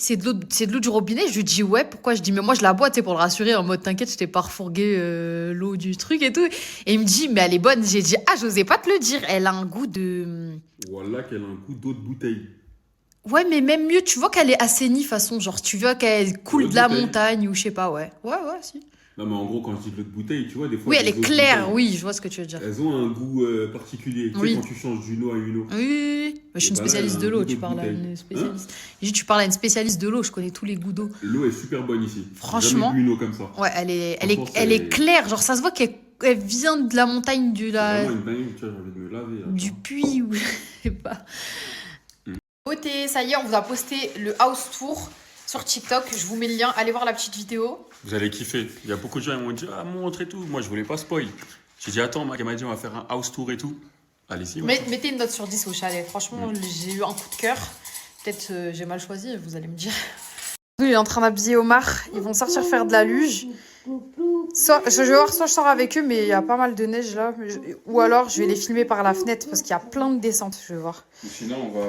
c'est de l'eau du robinet. Je lui dis ouais, pourquoi? Je dis mais moi je la bois, tu sais, pour le rassurer en mode t'inquiète, je t'ai pas refourgué l'eau du truc et tout. Et il me dit mais elle est bonne. J'ai dit ah, j'osais pas te le dire. Elle a un goût de. Voilà qu'elle a un goût d'eau de bouteille. Ouais, mais même mieux, tu vois qu'elle est assainie façon, genre tu vois qu'elle coule de la montagne ou je sais pas, ouais. Ouais, si. Non, mais en gros, quand je dis de l'eau de bouteille, tu vois, des fois. Oui, elle est claire, oui, je vois ce que tu veux dire. Elles ont un goût particulier. Tu sais, quand tu changes d'une eau à une eau. Oui. Je suis une spécialiste de l'eau, tu parles à une spécialiste. Tu parles à une spécialiste de l'eau, je connais tous les goûts d'eau. L'eau est super bonne ici. Franchement. J'ai jamais bu une eau comme ça. Ouais, elle est claire, genre ça se voit qu'elle vient de la montagne du Vraiment une dingue, tu vois, j'ai envie de me laver. Du puits ou je sais pas. Beauté, ça y est, on vous a posté le house tour sur TikTok. Je vous mets le lien, allez voir la petite vidéo. Vous allez kiffer. Il y a beaucoup de gens qui m'ont dit ah, montre et tout. Moi, je voulais pas spoil. J'ai dit attends, elle m'a dit on va faire un house tour et tout. Allez-y. Mettez une note sur 10 au chalet. Franchement, j'ai eu un coup de cœur. Peut-être j'ai mal choisi, vous allez me dire. Il est en train d'habiller Omar. Ils vont sortir faire de la luge. Je vais voir, soit je sors avec eux, mais il y a pas mal de neige là. Ou alors je vais les filmer par la fenêtre parce qu'il y a plein de descentes. Je vais voir. Sinon, on va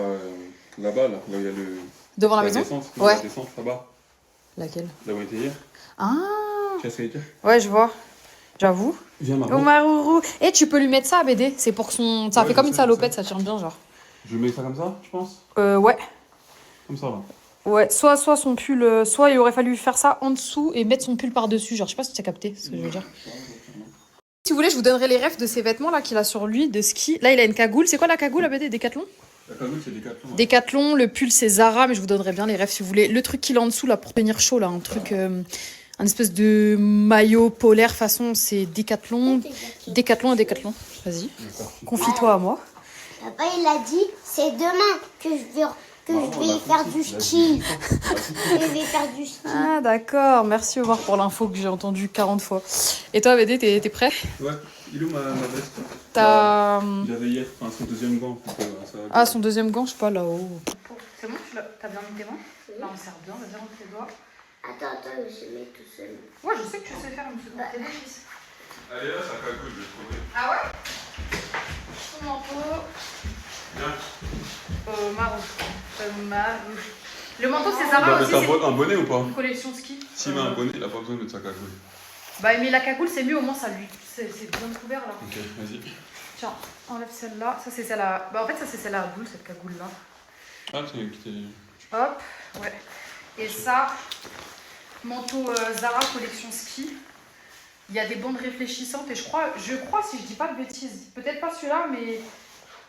là-bas, là où il y a le. Devant la maison descente, ouais. La descente là-bas. Laquelle? Là où on était hier. Ah. Tu vois ce que je veux dire? Ouais, je vois. J'avoue. Viens, Margot. Omar Rourou. Et tu peux lui mettre ça à BD. C'est pour son. Ça fait comme une salopette, ça tient bien, genre. Je mets ça comme ça, je pense? Ouais. Comme ça, là. Ouais, soit son pull, soit il aurait fallu faire ça en dessous et mettre son pull par-dessus. Genre, je sais pas si tu as capté ce que je veux dire. Si vous voulez, je vous donnerai les refs de ces vêtements là qu'il a sur lui de ski. Là, il a une cagoule. C'est quoi la cagoule à BD? Décathlon? La cagoule, c'est Décathlon. Ouais. Décathlon, le pull, c'est Zara, mais je vous donnerai bien les refs si vous voulez. Le truc qu'il a en dessous là pour tenir chaud, là, un truc, un espèce de maillot polaire façon, c'est Décathlon. Décathlon et Décathlon. Vas-y, confie-toi à moi. Papa, il a dit, c'est demain que je vais faire du ski. Je vais faire du ski. Ah d'accord, merci Omar pour l'info que j'ai entendue 40 fois. Et toi BD, t'es prêt? Ouais, il est où ma veste? T'as... J'avais hier, enfin son deuxième gant. Ah, son deuxième gant, je sais pas, là-haut. C'est bon, t'as bien mis tes mains? Là, on serre bien, vas-y, rentre tes doigts. Attends, je mets tout seul. Ouais, je sais que tu sais faire une seconde télévis. Allez, là, ça cagoule, je vais trouver. Ah ouais? Ton manteau. Bien. Marron. Le manteau, c'est Zara aussi. T'as un bonnet ou pas? Une collection ski. S'il met un bonnet, il a pas besoin de sa cagoule. Bah, mais la cagoule, c'est mieux, au moins, ça lui. C'est bien couvert là. Ok, vas-y. Tiens, enlève celle-là. Ça, c'est celle à. Bah, en fait, ça, c'est celle à boule, cette cagoule-là. Ah, c'est. Hop, ouais. Et ça, manteau Zara collection ski. Il y a des bandes réfléchissantes et je crois, si je dis pas de bêtises, peut-être pas celui-là, mais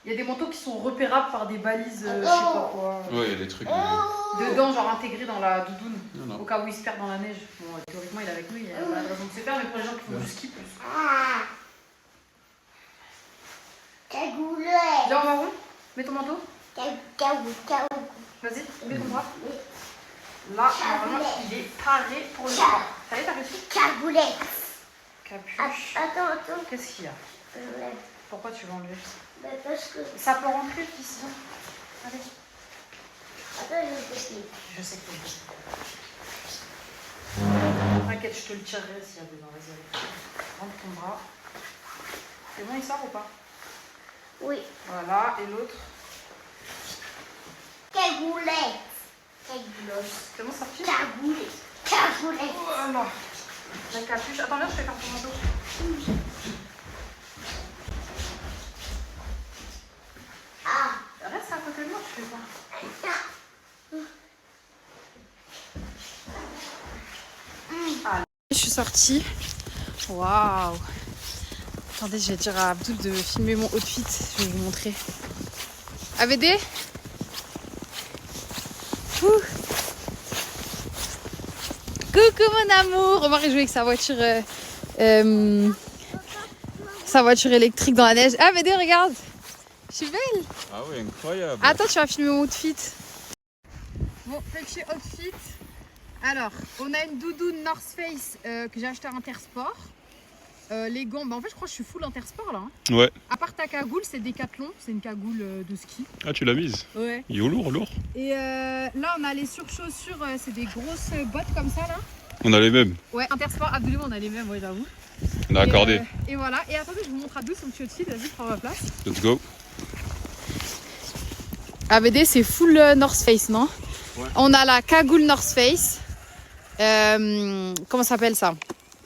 il y a des manteaux qui sont repérables par des balises, je sais pas quoi. Ouais, il y a des trucs. Dedans, genre intégrés dans la doudoune, non. au cas où il se perd dans la neige. Bon, théoriquement, il est avec nous, il n'y a pas de raison de se perdre, mais pour les gens qui font du ski plus. Cagoule. Viens en marron, mets ton manteau. Cagoule. Vas-y, mets ton bras. Là, normalement, il est paré pour le bras. Ça y est, t'as réussi? Cagoulette. Capuche. Attends. Qu'est-ce qu'il y a? Pourquoi tu veux enlever? Bah parce que... Ça peut rentrer, fils. Allez. Attends, je vais tester. Je sais que tu le T'inquiète, je te le tirerai s'il y a besoin. Vas-y, allez. Rentre ton bras. C'est bon, il sort ou pas? Oui. Voilà, et l'autre? Cagoulette. Cagoulos. C'est bon, sorti? Cagoulette. Voilà. La capuche. Attends, viens, je vais faire ton manteau. Reste à côté de moi, tu fais quoi? Ah, je suis sortie. Waouh. Attendez, je vais dire à Abdoul de filmer mon outfit. Je vais vous montrer. AVD? Coucou mon amour. Omar est joué avec sa voiture électrique dans la neige. Ah AVD, regarde. Je suis belle. Ah oui, incroyable. Attends, tu vas filmer mon outfit. Bon, petit outfit. Alors, on a une doudoune North Face que j'ai acheté à Intersport. Les gants, bah en fait je crois que je suis full Intersport là. Hein. Ouais. À part ta cagoule, c'est Décathlon, c'est une cagoule de ski. Ah, tu l'as mise? Ouais. Il est lourd. Et là on a les surchaussures, c'est des grosses bottes comme ça là. On a les mêmes. Ouais, Intersport, absolument on a les mêmes, ouais j'avoue. On a accordé. Et voilà, et attendez, je vous montre à deux son petit outfit, vas-y, prends ma place. Let's go. AVD c'est full North Face, non? Ouais. On a la cagoule North Face. Comment ça s'appelle ça?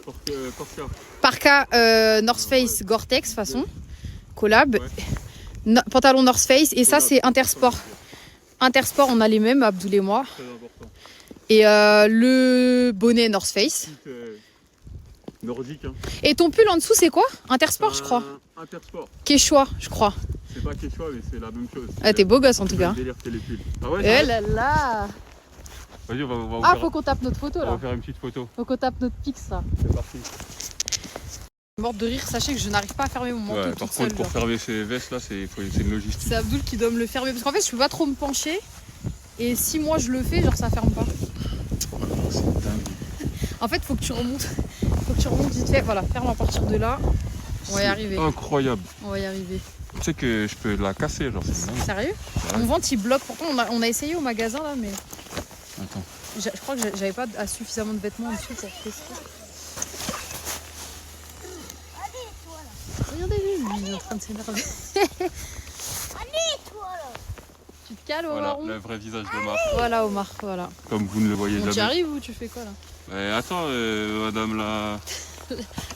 Portia. Parka North Face Gore-Tex façon. Collab. Ouais. Pantalon North Face. Et ça, Collab. c'est Intersport. Intersport, on a les mêmes, Abdoul et moi. Très important. Et le bonnet North Face. Nordique. Hein. Et ton pull en dessous, c'est quoi? Intersport, je crois. Intersport. Quechua, je crois. C'est pas Quechua, mais c'est la même chose. Ah, t'es beau gosse en tout cas. Délire télépule. Ah ouais, Eh là là. vas-y, on va Ah, faire, faut qu'on tape notre photo on là. va faire une petite photo. Faut qu'on tape notre pix là. C'est parti. Morte de rire, sachez que je n'arrive pas à fermer mon manteau Ouais, toute par seule. contre, pour genre. fermer ces vestes là, c'est une logistique. C'est Abdoul qui doit me le fermer. Parce qu'en fait, je peux pas trop me pencher. Et si moi je le fais, genre ça ferme pas. C'est dingue. En fait, faut que tu remontes. Faut que tu remontes vite fait. Voilà, ferme à partir de là. On va y arriver. Incroyable. On va y arriver. Tu sais que je peux la casser, genre c'est dingue. Sérieux? Ouais. Mon ventre il bloque. Pourtant, on a essayé au magasin là, mais Attends. je crois que j'avais pas suffisamment de vêtements en dessous pour tester. Regardez-lui, il est en train de s'énerver. Tu te cales, Omar? Voilà, le vrai visage d'Omar. Voilà, Omar, voilà. Comme vous ne le voyez Bon, tu jamais. arrives ou tu fais quoi là? Attends, madame la.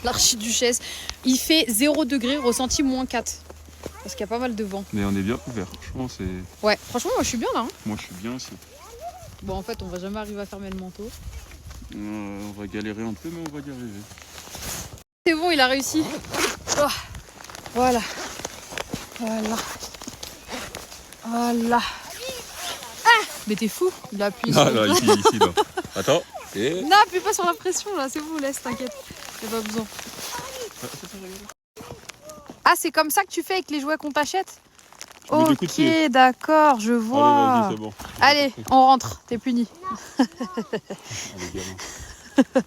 L'archiduchesse. Il fait 0 degré, ressenti -4. Parce qu'il y a pas mal de vent. Mais on est bien couvert, franchement, c'est. Ouais, franchement, moi je suis bien là. Hein. Moi je suis bien aussi. Bon, en fait, on va jamais arriver à fermer le manteau. On va galérer un peu, mais on va y arriver. C'est bon, il a réussi. Oh, voilà. Voilà. Voilà. Ah, mais t'es fou. Il a appuyé sur Ah là, le ici, là. Attends. Et. Non, appuie pas sur la pression là, c'est bon, laisse, t'inquiète. Y'a pas besoin. Ah, c'est comme ça que tu fais avec les jouets qu'on t'achète? mets des coups de Ok, pied. d'accord, je Allez, vois. vas-y, c'est bon. Allez, on rentre, t'es puni. Allez, gamin.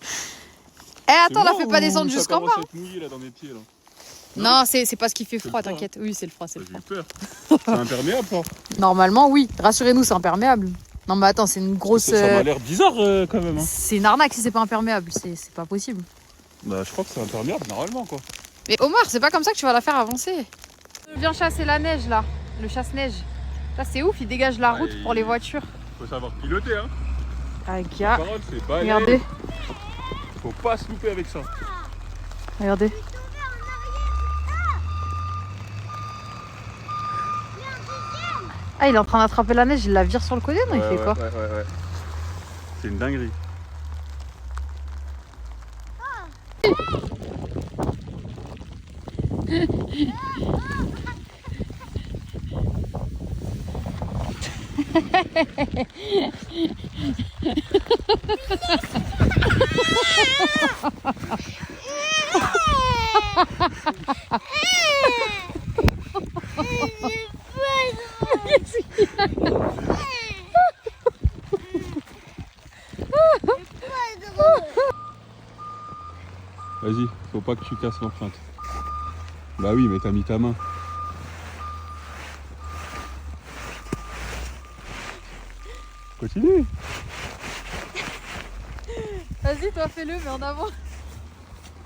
Eh, attends, C'est la fais pas bon, descendre ça jusqu'en commence bas. à être mouillé là dans mes pieds là. Non, c'est parce qu'il fait C'est froid, le froid, t'inquiète. Oui, c'est le froid, c'est le J'ai froid. eu peur. C'est imperméable ça. Normalement, oui. Rassurez-nous, c'est imperméable. Non, mais attends, c'est une grosse. Ça m'a l'air bizarre quand même. Hein. C'est une arnaque si c'est pas imperméable. C'est pas possible. Bah, je crois que c'est imperméable normalement quoi. Mais Omar, c'est pas comme ça que tu vas la faire avancer. Viens chasser la neige là, le chasse-neige. Ça, c'est ouf, il dégage la route pour les voitures. Faut savoir piloter hein. Ah, gars, Parole, c'est pas regardez, Faut pas se louper avec ça. regardez. Ah, il est en train d'attraper la neige, il la vire sur le côté, non? Il fait quoi? Ouais. C'est une dinguerie. Vas-y, faut pas que tu casses l'empreinte. Bah oui, mais t'as mis ta main. Continue. Vas-y, toi, fais-le, mais en avant.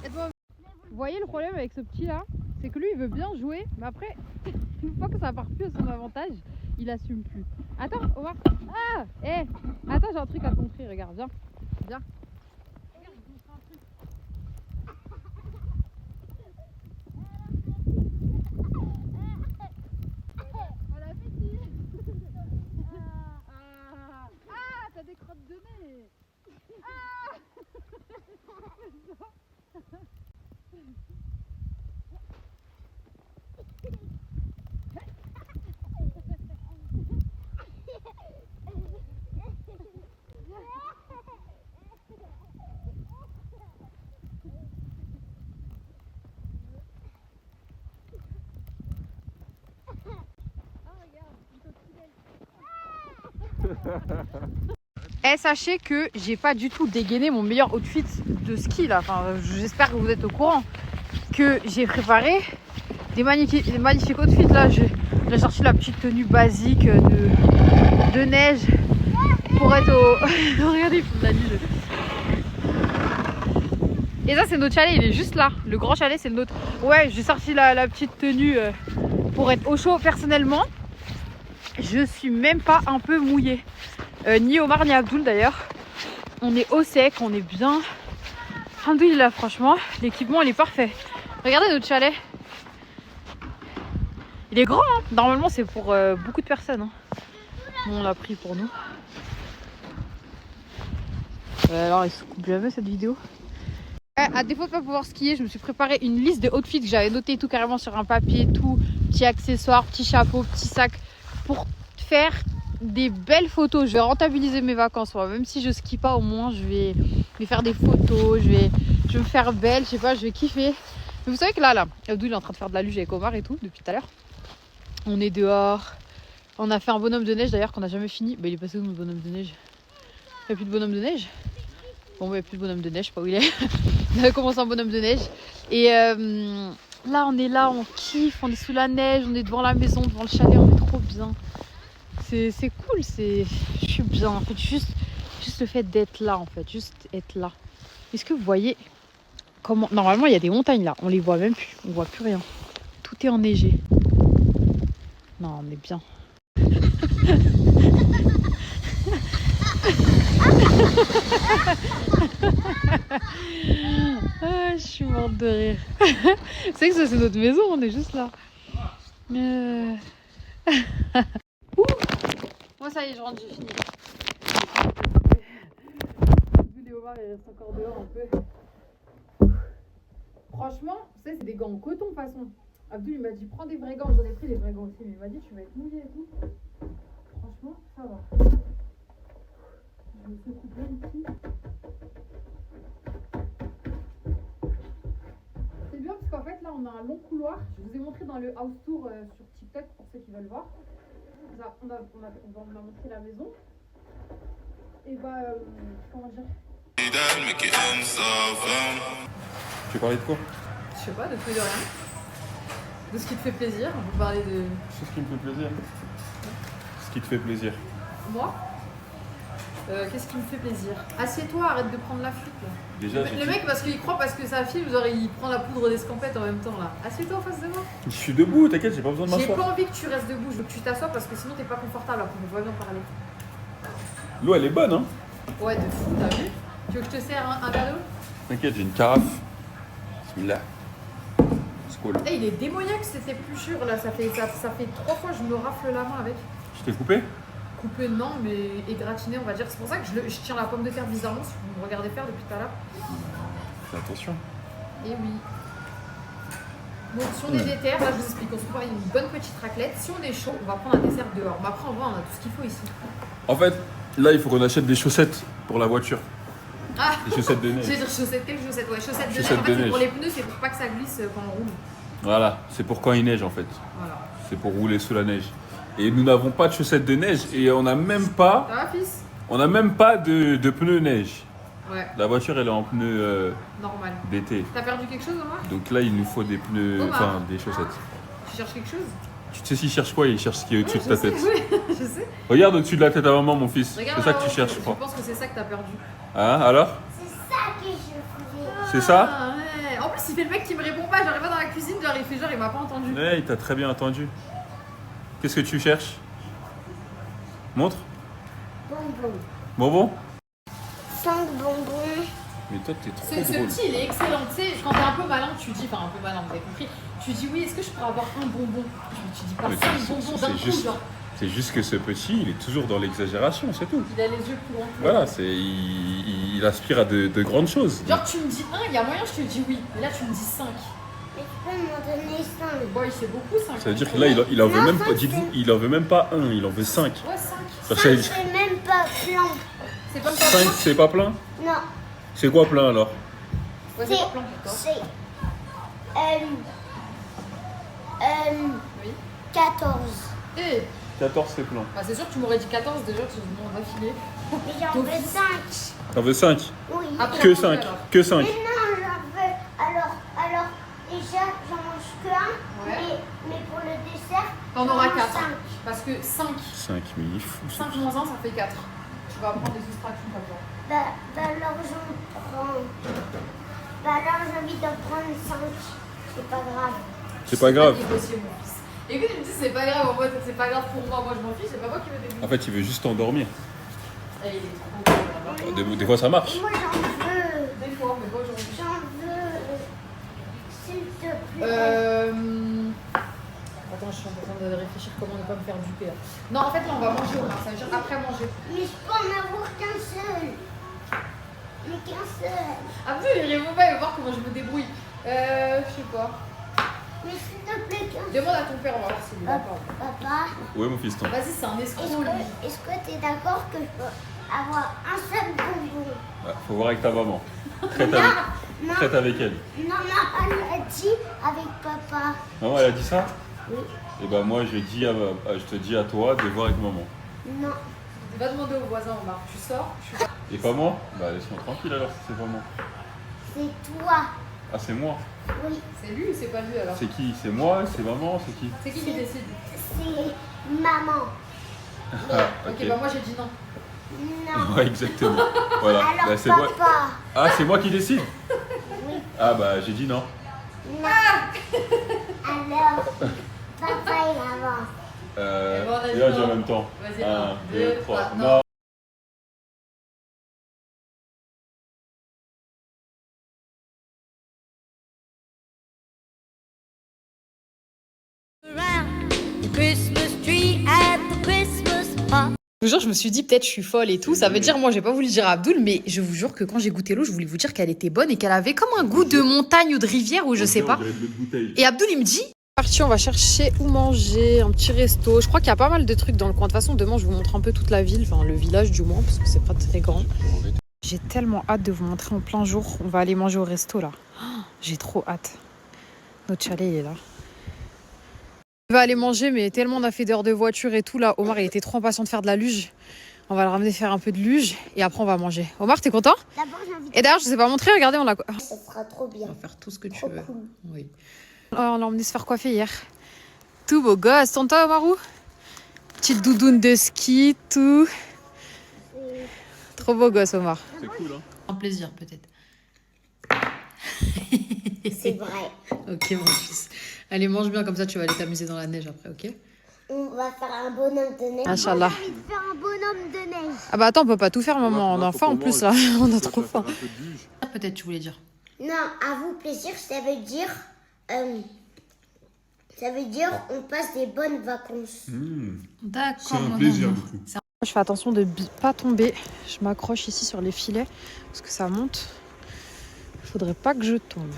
Vous voyez le problème avec ce petit là? C'est que lui, il veut bien jouer, mais après, une fois que ça part plus à son avantage, il assume plus. Attends, Omar. Ah, attends, j'ai un truc à te montrer, regarde, viens. Viens. Regarde, je te montre un truc. Bon appétit. Ah, t'as des crottes de nez. Sachez que j'ai pas du tout dégainé mon meilleur outfit de ski là. Enfin, j'espère que vous êtes au courant que j'ai préparé des magnifiques outfits là. J'ai sorti la petite tenue basique de neige pour être au. Regardez, il faut de la neige. Et ça, c'est notre chalet, il est juste là. Le grand chalet, c'est le nôtre. Ouais, j'ai sorti la petite tenue pour être au chaud. Personnellement, je suis même pas un peu mouillée. Ni Omar ni Abdoul d'ailleurs. On est au sec, on est bien. Alhamdoulilah, franchement, l'équipement il est parfait. Regardez notre chalet. Il est grand, hein. Normalement c'est pour beaucoup de personnes. Hein. Nous, on l'a pris pour nous. Alors il se coupe jamais cette vidéo. À défaut de pas pouvoir skier, je me suis préparé une liste de outfits que j'avais noté tout carrément sur un papier, tout, petits accessoires, petits chapeaux, petits sacs, pour faire des belles photos. Je vais rentabiliser mes vacances, moi. Même si je skie pas, au moins je vais faire des photos, je vais me faire belle, je sais pas, je vais kiffer. Mais vous savez que là, Abdoul est en train de faire de la luge avec Omar et tout depuis tout à l'heure. On est dehors, on a fait un bonhomme de neige d'ailleurs qu'on n'a jamais fini. Bah, il est passé où notre bonhomme de neige? Il n'y a plus de bonhomme de neige? Bon, il n'y a plus de bonhomme de neige, je sais pas où il est. On avait commencé un bonhomme de neige. Et là, on kiffe, on est sous la neige, on est devant la maison, devant le chalet, on est trop bien. C'est cool, je suis bien. En fait, juste le fait d'être là, en fait, juste être là. Est-ce que vous voyez comment... Normalement, il y a des montagnes là, on les voit même plus, on voit plus rien. Tout est enneigé. Non, on est bien. Ah, je suis morte de rire. C'est que ça, c'est notre maison, on est juste là. Moi, ça y est, je rentre, j'ai fini. Léomar, il reste encore dehors un peu. Franchement, vous savez, c'est des gants en coton de toute façon. Abdoul, il m'a dit prends des vrais gants. J'en ai pris des vrais gants aussi, mais il m'a dit tu vas être mouillé et tout. Franchement, ça va. Je me secoue bien ici. C'est bien parce qu'en fait là on a un long couloir. Je vous ai montré dans le house tour sur TikTok pour ceux qui veulent voir. On a montré la maison. Et bah comment dire? Tu veux parler de quoi? Je sais pas, de tout et de rien. De ce qui te fait plaisir. On peut parler de... C'est ce qui me fait plaisir. Ce qui te fait plaisir. Moi qu'est-ce qui me fait plaisir? Assieds-toi, arrête de prendre la fuite là. Déjà, le mec parce qu'il croit parce que ça filme, genre il prend la poudre d'escampette en même temps là. Assieds-toi en face de moi. Je suis debout, t'inquiète, j'ai pas besoin de J'ai m'asseoir. pas envie que tu restes debout, je veux que tu t'assoies parce que sinon t'es pas confortable après, on va bien parler. L'eau elle est bonne, hein? Ouais, de fou, t'as vu? Tu veux que je te sers un cadeau? T'inquiète, j'ai une carafe. Bismillah. C'est cool. Eh, il est démoniaque cette épluchure là, ça fait 3 fois que je me rafle la main avec. Je t'ai coupé? Coupé non, mais égratigné on va dire. C'est pour ça que je tiens la pomme de terre bizarrement si vous me regardez faire depuis tout à l'heure. Fais attention. Et oui. Donc si on est déter, là je vous explique, on se prend une bonne petite raclette. Si on est chaud, on va prendre un dessert dehors. Mais après en vrai on a tout ce qu'il faut ici. En fait, là il faut qu'on achète des chaussettes pour la voiture. Ah, Des chaussettes de neige. je vais dire chaussettes, quelles chaussettes? Ouais, chaussettes de neige. Chaussettes En de fait, c'est neige. pour les pneus, c'est pour pas que ça glisse quand on roule. Voilà, c'est pour quand il neige en fait. Voilà. C'est pour rouler sous la neige. Et nous n'avons pas de chaussettes de neige et on n'a même pas, Ça va, fils? de pneus neige. Ouais, La voiture elle est en pneus normal. d'été. T'as perdu quelque chose, Omar? Donc là il nous faut des pneus, Omar. enfin des chaussettes. Tu cherches quelque chose? Tu sais s'il cherche quoi? Il cherche ce qui est au-dessus de Je ta sais, tête. oui, je sais. Regarde au-dessus de la tête à maman mon fils. Regarde C'est ça que là-haut, tu cherches je Je crois. pense que c'est ça que t'as perdu. Hein alors? C'est ça que je voulais. C'est ça? Ah, ouais. En plus, il fait le mec qui me répond pas. J'arrive pas dans la cuisine, genre il fait genre il m'a pas entendu. Ouais, il t'a très bien entendu. Qu'est-ce que tu cherches? Montre. Bonbon. Bonbon? 5 bonbons. Mais toi t'es trop Ce drôle. petit, il est excellent. Tu sais, quand t'es un peu malin, tu dis, enfin un peu malin, vous avez compris. Tu dis oui, est-ce que je pourrais avoir un bonbon? Tu dis pas Mais 5 c'est- bonbons c'est d'un coup, juste- genre. C'est juste que ce petit, il est toujours dans l'exagération, c'est tout. Il a les yeux plus grands. Voilà, il aspire à de grandes choses. Genre tu me dis 1, il y a moyen, je te dis oui. Et là tu me dis 5. Mais tu peux m'en donner 5. Boy, c'est beaucoup 5. Ça veut dire que là, il en veut Non, même ça, pas, dites-vous, c'est- il en veut même pas un, il en veut 5. Ouais, 5. Parce 5, que c'est même pas plein. C'est comme ça. 5, c'est pas plein? Non, C'est quoi plein alors? Ouais, c'est pas plein, d'accord. c'est Oui. 14. Eh, 14, c'est plein. bah, c'est sûr que tu m'aurais dit 14 déjà, tu me demandes d'affilée. Mais j'en veux 5. T'en veux 5? Oui. Après, Que on mange 5, alors. que 5. Mais non, j'en veux. Alors, déjà, j'en mange que un. Ouais. Mais pour le dessert, T'en j'en auras mange 4. 5. Parce que 5. 5, mais il est fou. 5 moins 1, ça fait 4. Tu vas prendre des soustractions comme ça. Bah alors j'en prends. Bah alors j'ai envie d'en prendre 5. C'est pas grave. C'est pas grave. Négocier, mon fils. Écoute, il me dit c'est pas grave, en mode c'est pas grave pour moi, moi je m'en fiche, c'est pas moi qui vais t'aider. En fait, il veut juste t'endormir. il est trop cool, là-bas. Des fois ça marche. Moi, j'en veux. Des fois, mais pas aujourd'hui. J'en veux. S'il te plaît. Attends, je suis en train de réfléchir comment ne pas me faire duper. Là. Non, en fait, là, on va manger, Omar. Ça veut dire après manger. Mais je peux en avoir qu'un seul. Mais qu'un seul. Ah, vu, il va pas voir comment je me débrouille. Je sais pas. Mais s'il te plaît, qu'un seul. Demande à ton père, on va voir s'il est d'accord. Papa, Ouais, mon fiston. Vas-y, c'est un escroc, lui. est-ce que tu es d'accord que je peux avoir un seul bonbon? Faut voir avec ta maman. Traite avec elle. Non, maman l'a dit avec papa. Maman, elle a dit ça? Oui. Et ben moi, je te dis à toi de voir avec maman. Non. Va demander aux voisins, Omar. Tu sors, je suis là. Et pas moi? Bah laisse-moi tranquille alors si c'est pas moi. C'est toi. Ah, c'est moi. Oui. C'est lui ou c'est pas lui alors? C'est qui? C'est moi? C'est maman? C'est qui? C'est qui décide? C'est maman. Ah, Ok, bah moi j'ai dit non. Non. Ouais, exactement. Voilà. Alors Bah, c'est moi. papa. Ah, c'est moi qui décide? Oui. Ah bah j'ai dit non. Non. Alors, papa il avance. bon, on a Et dit là, non. j'ai en même temps. Vas-y, 1, un, 2, deux, 3. trois, Non. Around the Christmas tree at the Christmas party. Je vous jure, je me suis dit peut-être je suis folle et tout. Ça veut dire, moi j'ai pas voulu dire à Abdoul, mais je vous jure que quand j'ai goûté l'eau, je voulais vous dire qu'elle était bonne et qu'elle avait comme un goût de montagne ou de rivière ou je sais pas. Et Abdoul il me dit parti, on va chercher où manger, un petit resto. Je crois qu'il y a pas mal de trucs dans le coin. De toute façon, demain je vous montre un peu toute la ville, enfin le village du moins, parce que c'est pas très grand. J'ai tellement hâte de vous montrer en plein jour. On va aller manger au resto là. Oh, j'ai trop hâte. Notre chalet il est là. On va aller manger, mais tellement on a fait d'heures de voiture et tout là. Omar il était trop impatient de faire de la luge. On va le ramener faire un peu de luge et après on va manger. Omar, t'es content? D'abord j'ai envie de... Et d'ailleurs, je vous ai pas montré, regardez, on l'a. Ça sera trop bien. On va faire tout ce que tu Trop veux. cool. Oui. Oh, on l'a emmené se faire coiffer hier. Tout beau gosse, tonton Omarou. Petite doudoune de ski, tout. Trop beau gosse, Omar. C'est cool, hein? Un plaisir, peut-être. C'est vrai. Ok, mon fils. Allez, mange bien, comme ça tu vas aller t'amuser dans la neige après, ok? On va faire un bonhomme de neige. Inch'Allah. J'ai envie de faire un bonhomme de neige. Ah bah attends, on peut pas tout faire, maman. On a faim en plus là. On a trop faim. Peut-être tu voulais dire. Non, à vous plaisir, ça veut dire... ça veut dire on passe des bonnes vacances. D'accord. C'est un plaisir du coup. Je fais attention de pas tomber. Je m'accroche ici sur les filets parce que ça monte. Il faudrait pas que je tombe.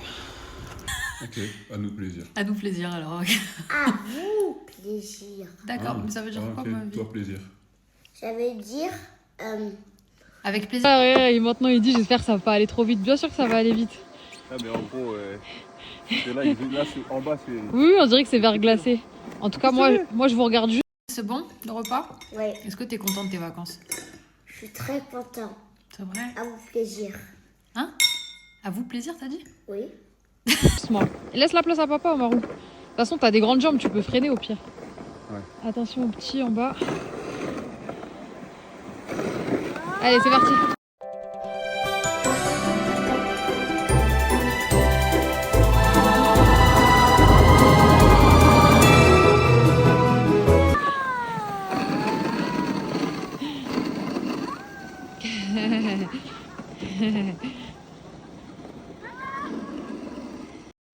Ok, à nous plaisir. À nous plaisir alors. À vous plaisir. D'accord, mais ça veut dire quoi ma vie? Toi plaisir. Ça veut dire... Avec plaisir. Ah ouais, et maintenant il dit j'espère que ça va pas aller trop vite. Bien sûr que ça va aller vite. Ah mais en gros, là en bas c'est... Oui, on dirait que c'est verglacé. En tout cas, moi je vous regarde juste. C'est bon, le repas? ouais, Est-ce que t'es content de tes vacances? je suis très content. C'est vrai? À vous plaisir. Hein? À vous plaisir, t'as dit? Oui. Doucement. Laisse la place à papa, Omarou. De toute façon, t'as des grandes jambes, tu peux freiner au pire. Ouais. Attention au petit en bas. Allez, c'est parti.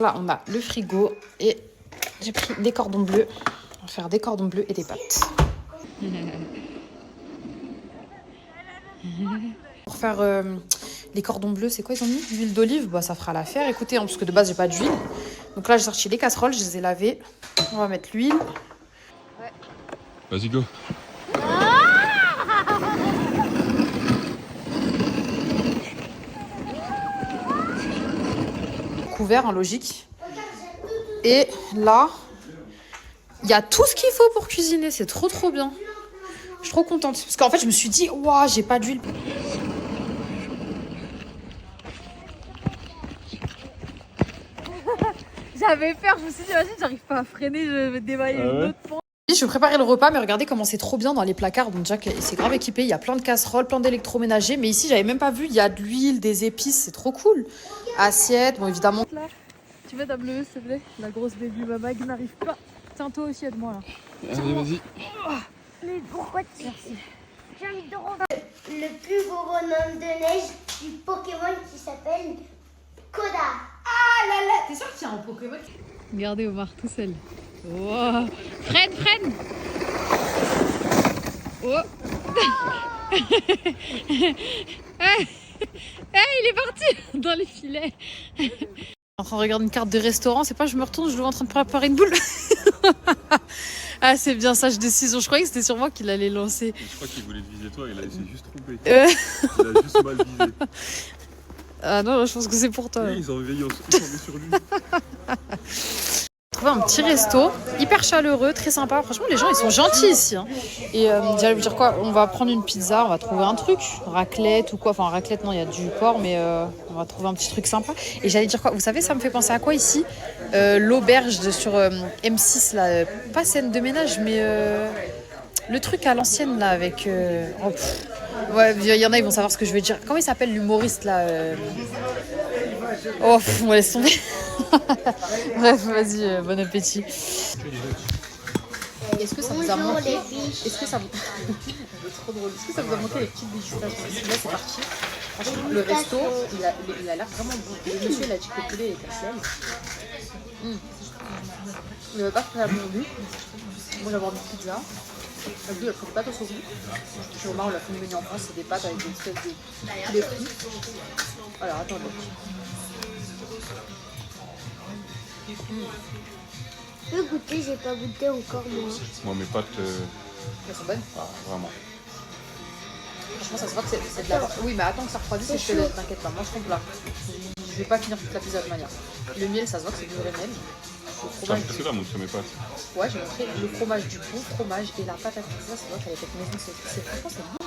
Là, on a le frigo et j'ai pris des cordons bleus. On va faire des cordons bleus et des pâtes. Pour faire les cordons bleus, c'est quoi ils ont mis? L'huile d'olive, bah, ça fera l'affaire. Écoutez, parce que de base, j'ai pas d'huile. Donc là, j'ai sorti les casseroles, je les ai lavées. On va mettre l'huile. Vas-y, go. Couvert, en logique. Et là, il y a tout ce qu'il faut pour cuisiner. C'est trop trop bien. Je suis trop contente. Parce qu'en fait, je me suis dit, waouh, j'ai pas d'huile. J'avais peur, je me suis dit, imagine, j'arrive pas à freiner, je vais dévaler une autre pente. Je vais préparer le repas, mais regardez comment c'est trop bien dans les placards. Donc déjà, c'est grave équipé. Il y a plein de casseroles, plein d'électroménagers. Mais ici, j'avais même pas vu. Il y a de l'huile, des épices. C'est trop cool. Assiette, bon, évidemment. Là, tu veux ta bleue, s'il te plaît? La grosse baby baba qui n'arrive pas. Tiens, toi aussi, aide-moi là. Allez, vas-y. Mais pourquoi tu... Merci. J'ai envie de rentrer. le plus beau bonhomme de neige du Pokémon qui s'appelle Koda. Ah là là, t'es sûr qu'il y a un Pokémon? Regardez Omar tout seul. Wow. Freine. Oh. Il est parti dans les filets. En train de regarder une carte de restaurant, c'est pas je me retourne, je dois en train de préparer une boule. Ah c'est bien, sage décision. Je croyais que c'était sur moi qu'il allait lancer. Je crois qu'il voulait te viser toi, il s'est juste trompé. Il a juste mal visé. Ah non, je pense que c'est pour toi. Ils ont veillé sur lui. Trouvé un petit resto, hyper chaleureux, très sympa. Franchement, les gens ils sont gentils ici. Hein. Et j'allais vous dire quoi, on va prendre une pizza, on va trouver un truc, raclette ou quoi. Enfin, raclette, non, il y a du porc, mais on va trouver un petit truc sympa. Et j'allais dire quoi, vous savez, ça me fait penser à quoi ici? L'auberge sur M6, là, pas scène de ménage, mais le truc à l'ancienne, là, avec. Ouais, il y en a, ils vont savoir ce que je veux dire. Comment il s'appelle l'humoriste, là Oh, on va laisser tomber. Bref, vas-y, bon appétit. Est-ce que ça vous a Bonjour manqué? les filles. Est-ce que ça vous... C'est trop drôle. Est-ce que ça vous a manqué les petites dégustations? Là, c'est parti. Franchement, le resto, il a l'air vraiment bon. Le monsieur, il a dit que le poulet était sel. Il n'avait pas fait à mon but. Moi, j'avais envie de pizza. Lui, il a pris des pâtes au saumon. Chez Omar, on l'a fait une menu en France. C'est des pâtes avec des espèces de poulet frit. Alors, attendez. Je peux goûter, j'ai pas goûté encore moi. Moi, mes pâtes, Elles sont bonnes. vraiment. Franchement, ça se voit que c'est de la... Oui, mais attends que ça refroidisse et je te laisse, t'inquiète pas. Mange ton plat. Je vais pas finir toute la pizza de manière. Le miel, ça se voit que c'est du vrai miel. Le fromage Est-ce que t'as montré mes pâtes? Ouais, j'ai montré le fromage du bon fromage et la pâte à pizza, ça se voit qu'elle est faite maison. Franchement, c'est bon.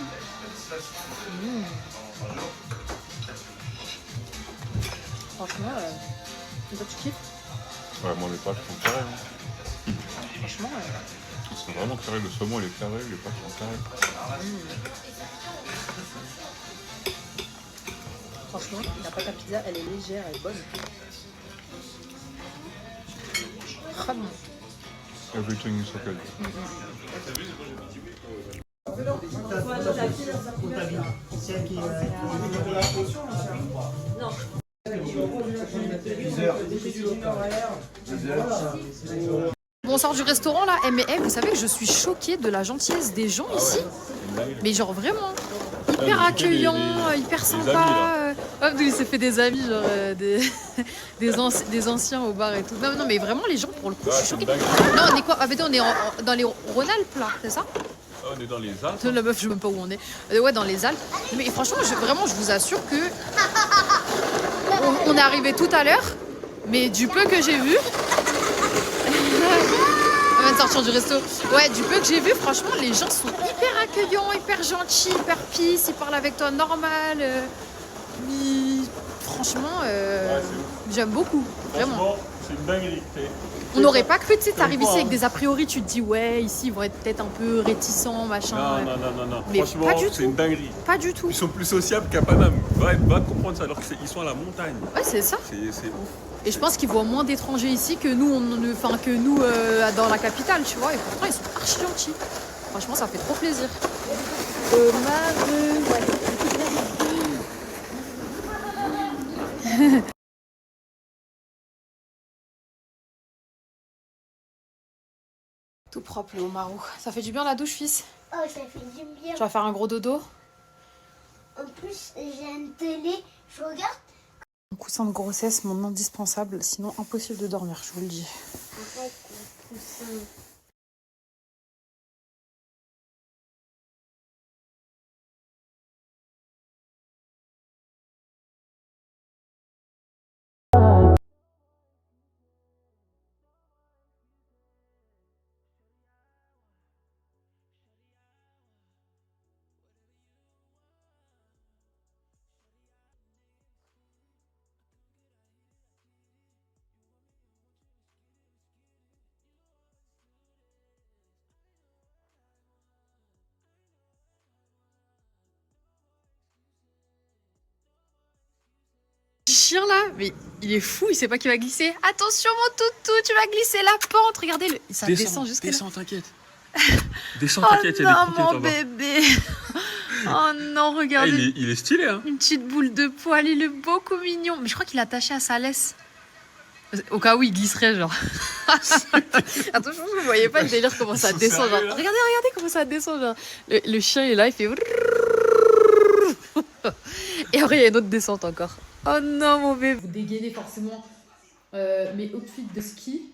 Franchement, toi, tu kiffes? Ouais, moi, mes pâtes sont carrées. Hein. Franchement, Ils sont vraiment carrés. Le saumon, il est carré, les pâtes sont carrées. franchement, la pâte à pizza, elle est légère, elle est bonne. Très bon. Everything is okay. Bon, on sort du restaurant là, mais vous savez que je suis choquée de la gentillesse des gens ici. Mais genre vraiment, hyper accueillant, hyper sympa. Ouais, il s'est fait des amis, genre des anciens au bar et tout. Non, mais vraiment les gens pour le coup, je suis choquée. Non, on est quoi? On est dans les Rhône-Alpes là, c'est ça? On est dans les Alpes. La meuf, je sais même pas où on est. Ouais, dans les Alpes. Mais franchement, je vous assure que on est arrivé tout à l'heure, mais du peu que j'ai vu. On vient de sortir du resto. Ouais, du peu que j'ai vu, franchement, les gens sont hyper accueillants, hyper gentils, hyper peace, ils parlent avec toi normal. Franchement, j'aime beaucoup, vraiment. Franchement, c'est une dinguerie. On n'aurait pas cru, tu sais, t'arrives ici avec des a priori, tu te dis, ouais, ici, ils vont être peut-être un peu réticents, machin. Non. Mais Franchement, pas du c'est tout. une dinguerie. Pas du tout. Ils sont plus sociables qu'à Paname. Va comprendre ça alors qu'ils sont à la montagne. Ouais, c'est ça. C'est ouf. Et je pense qu'ils voient moins d'étrangers ici que nous, dans la capitale, tu vois. Et pourtant, ils sont archi gentils. Franchement, ça fait trop plaisir. Tout propre le Omarou. Ça fait du bien la douche, fils? Oh, ça fait du bien. Tu vas faire un gros dodo? En plus, j'ai une télé, je regarde. Un coussin de grossesse, mon indispensable, sinon impossible de dormir, je vous le dis. En fait, le coussin. Chien là, mais il est fou, il sait pas qu'il va glisser. Attention mon toutou, tu vas glisser la pente, regardez, ça descend jusqu'à là. Descends, t'inquiète. Descends, Oh t'inquiète, il y a des non croquettes en mon bas. bébé. Oh non, Ah, regardez. il est stylé, hein. Une petite boule de poil, il est beaucoup mignon. Mais je crois qu'il est attaché à sa laisse. Au cas où il glisserait, genre. Attention, vous voyez pas le délire, comment ça Ils sont descend. Genre. sérieux, là Regardez comment ça descend. Genre. Le chien est là, il fait. Et après, il y a une autre descente encore. Oh non, mon bébé. Vous dégainez forcément mes outfits de ski.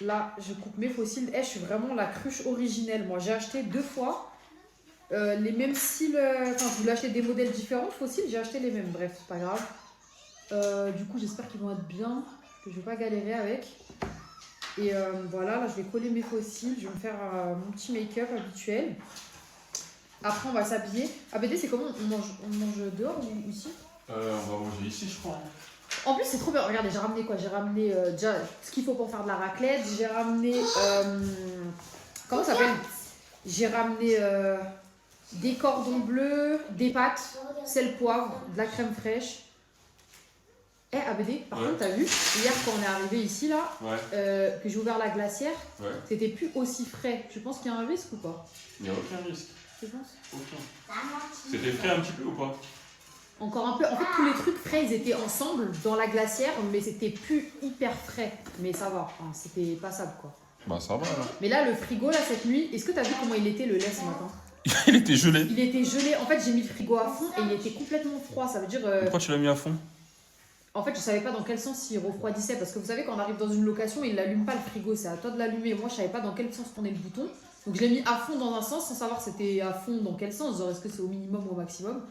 Là, je coupe mes fossiles. Je suis vraiment la cruche originelle. Moi, j'ai acheté 2 fois les mêmes styles. Enfin, je voulais acheter des modèles différents de fossiles. J'ai acheté les mêmes. Bref, c'est pas grave. Du coup, j'espère qu'ils vont être bien, que je vais pas galérer avec. Et voilà, là, je vais coller mes fossiles. Je vais me faire mon petit make-up habituel. Après, on va s'habiller. Ah, BD, c'est comment on mange dehors ou ici? On va manger ici, je crois. En plus, c'est trop bien. Regardez, j'ai ramené quoi? J'ai ramené déjà ce qu'il faut pour faire de la raclette. J'ai ramené. Comment ça s'appelle? J'ai ramené des cordons bleus, des pâtes, sel, poivre, de la crème fraîche. ABD, par contre, t'as vu, hier quand on est arrivé ici, là, que j'ai ouvert la glacière, c'était plus aussi frais. Tu penses qu'il y a un risque ou pas? Il n'y a aucun risque. Tu penses? Aucun. C'était frais un petit peu ou pas? Encore un peu. En fait, tous les trucs frais, ils étaient ensemble dans la glacière, mais c'était plus hyper frais. Mais ça va, enfin, c'était passable, quoi. Bah, ça va, alors. Mais là, le frigo, là, cette nuit, est-ce que t'as vu comment il était le lait ce matin? Il était gelé. Il était gelé. En fait, j'ai mis le frigo à fond et il était complètement froid. Ça veut dire... Pourquoi tu l'as mis à fond? En fait, je savais pas dans quel sens il refroidissait. Parce que vous savez, quand on arrive dans une location, il n'allume pas le frigo. C'est à toi de l'allumer. Moi, je savais pas dans quel sens tourner le bouton. Donc, je l'ai mis à fond dans un sens sans savoir c'était à fond dans quel sens. Genre, est-ce que c'est au minimum ou au maximum?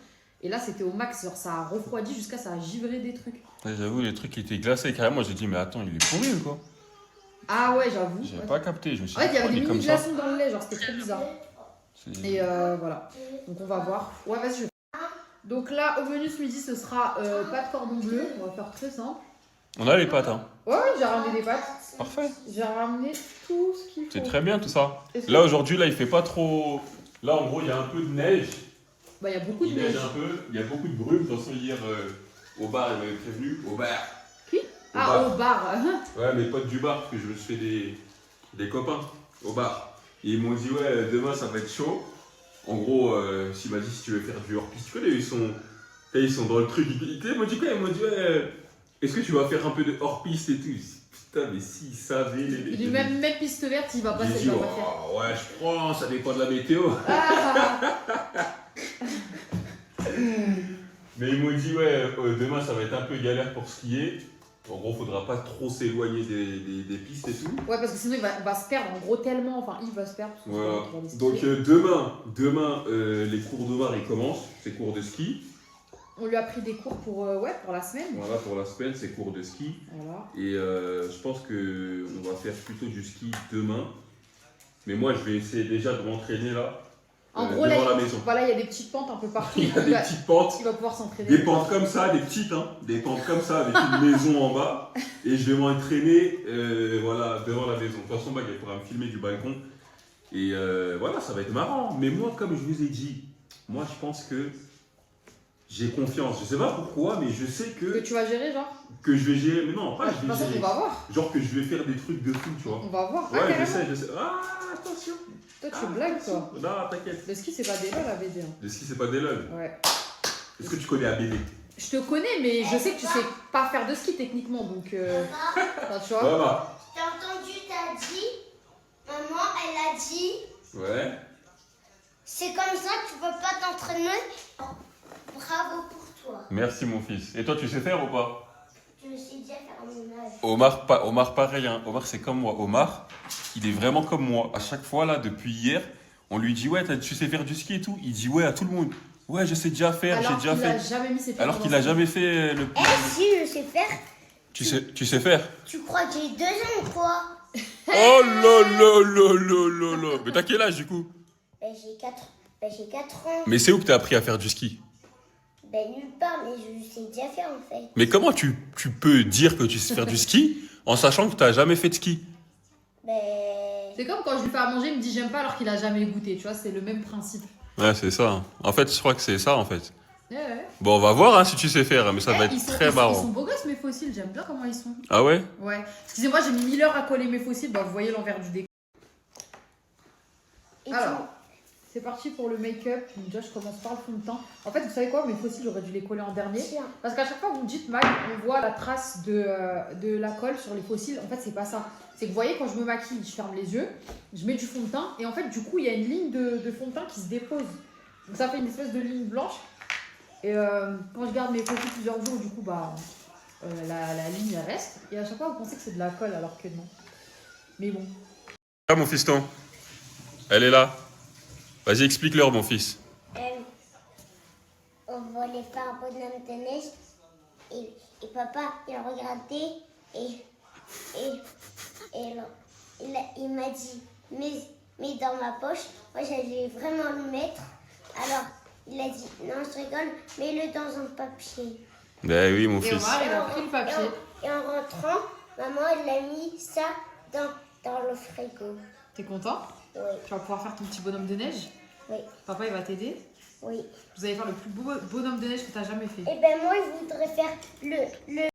Et là, c'était au max. Genre, ça a refroidi jusqu'à ça a givré des trucs. Ouais, j'avoue, les trucs étaient glacés carrément. J'ai dit, mais attends, il est pourri ou quoi? Ah ouais, j'avoue. J'avais pas capté. Je me suis En fait, dit, il y avait il des est comme mini ça. glaçons dans le lait. Genre, c'était très bizarre. Et voilà. Donc, on va voir. Ouais, vas-y, Donc là, au menu ce midi, ce sera pâtes cordon bleu. On va faire très simple. On a les pâtes, hein. Ouais, j'ai ramené des pâtes. Parfait. J'ai ramené tout ce qu'il faut. C'est très bien tout ça. Est-ce que- Là, aujourd'hui, là, il fait pas trop. Là, en gros, il y a un peu de neige. Bah, il y a beaucoup de Il neige. neige un peu. Il y a beaucoup de brume. De toute façon, hier, au bar, il m'avait prévenu. Au bar. Qui? Ah, au bar. Ouais, mes potes du bar, parce que je me suis fait des copains au bar. Et ils m'ont dit, ouais, demain, ça va être chaud. En gros, s'il m'a dit, si tu veux faire du hors-piste, tu connais, ils sont dans le truc. Ils m'ont dit quoi? Ils m'ont dit, ouais, est-ce que tu vas faire un peu de hors-piste et tout? J'ai dit, putain, mais s'ils savaient les... Il est même piste verte, il va pas J'ai il dit, va pas faire. oh, ouais, je prends, ça dépend de la météo. Ah. Mais ils m'ont dit, ouais, demain, ça va être un peu galère pour skier. En gros, faudra pas trop s'éloigner des pistes et tout. Ouais, parce que sinon, il va se perdre. En gros, tellement. Enfin, il va se perdre. Parce que Voilà. sinon, il va aller skier. Donc demain les cours de bar ils commencent, c'est cours de ski. On lui a pris des cours pour la semaine. Voilà, pour la semaine, c'est cours de ski. Voilà. Et je pense qu'on va faire plutôt du ski demain. Mais moi, je vais essayer déjà de m'entraîner là, En gros, devant là, la maison. voilà, il y a des petites pentes un peu partout. Il y a des petites pentes, Il va pouvoir s'entraîner. des pentes comme ça, des petites, hein, des pentes comme ça avec une maison en bas. Et je vais m'entraîner voilà, devant la maison. De toute façon, il pourra me filmer du balcon. Et voilà, ça va être marrant. Mais moi, comme je vous ai dit, moi, je pense que j'ai confiance. Je sais pas pourquoi, mais je sais Que tu vas gérer, genre? que je vais gérer. Mais non, pas De je toute vais façon, gérer. on va voir. Genre que je vais faire des trucs de fou, tu vois. On va voir. Ouais, Ah, je carrément. sais. Ah, attention. Toi, tu blagues, toi. Non, t'inquiète. Le ski, c'est pas des lol à BD. Hein. Le ski, c'est pas des lol. Ouais. Est-ce que tu connais ABD? Je te connais, mais je sais que tu sais pas faire de ski techniquement, donc. Enfin, tu vois. Maman. T'as entendu, t'as dit, maman, elle a dit, Ouais. c'est comme ça que tu peux pas t'entraîner. Bravo pour toi. Merci, mon fils. Et toi, tu sais faire ou pas? Je me suis déjà fait un image. Omar, pareil. Hein. Omar, c'est comme moi. Omar, il est vraiment comme moi. À chaque fois, là, depuis hier, on lui dit, ouais, tu sais faire du ski et tout. Il dit, ouais, à tout le monde. Ouais, je sais déjà faire, j'ai Alors déjà qu'il a fait. jamais mis ses pieds Alors dans qu'il un a ski. jamais fait le. Eh, si je sais faire, Tu sais faire? tu crois que j'ai 2 ans ou quoi? Oh là là là là là là. Mais t'as quel âge du coup? Ben j'ai 4 ans. Mais c'est où que t'as appris à faire du ski? Ben nulle part, mais je sais déjà faire en fait. Mais comment tu peux dire que tu sais faire du ski en sachant que t'as jamais fait de ski? Ben... C'est comme quand je lui fais à manger, il me dit j'aime pas alors qu'il a jamais goûté, tu vois, c'est le même principe. Ouais, c'est ça. En fait, je crois que c'est ça en fait. Ouais. Bon, on va voir hein, si tu sais faire, mais ça va Ils être sont- très Ils sont marrant. beaux gosses mes fossiles, j'aime bien comment ils sont. Ah ouais? Ouais. Excusez-moi, j'ai mis 1000 heures à coller mes fossiles, bah vous voyez l'envers du décor. Et Alors. c'est parti pour le make-up. Donc déjà, je commence par le fond de teint. En fait, vous savez quoi, mes fossiles, j'aurais dû les coller en dernier. Tiens. Parce qu'à chaque fois que vous me dites, Mag, on voit la trace de la colle sur les fossiles. En fait, c'est pas ça. C'est que vous voyez, quand je me maquille, je ferme les yeux, je mets du fond de teint. Et en fait, du coup, il y a une ligne de fond de teint qui se dépose. Donc ça fait une espèce de ligne blanche. Et quand je garde mes fossiles plusieurs jours, du coup, bah, la ligne elle reste. Et à chaque fois, vous pensez que c'est de la colle, alors que non. Mais bon. Ah, mon fiston. Elle est là. Vas-y, explique-leur, mon fils. On voulait faire un bonhomme de neige et papa il a regardé et il m'a dit mets dans ma poche. Moi j'allais vraiment le mettre. Alors il a dit non je rigole, mets-le dans un papier. Ben oui, mon Et fils. Omar, il a pris le papier. Et en rentrant, maman elle a mis ça dans le frigo. T'es content? Oui, Tu vas pouvoir faire ton petit bonhomme de neige. oui, Papa, il va t'aider. oui. Vous allez faire le plus beau bonhomme de neige que t'as jamais fait. Et ben moi je voudrais faire le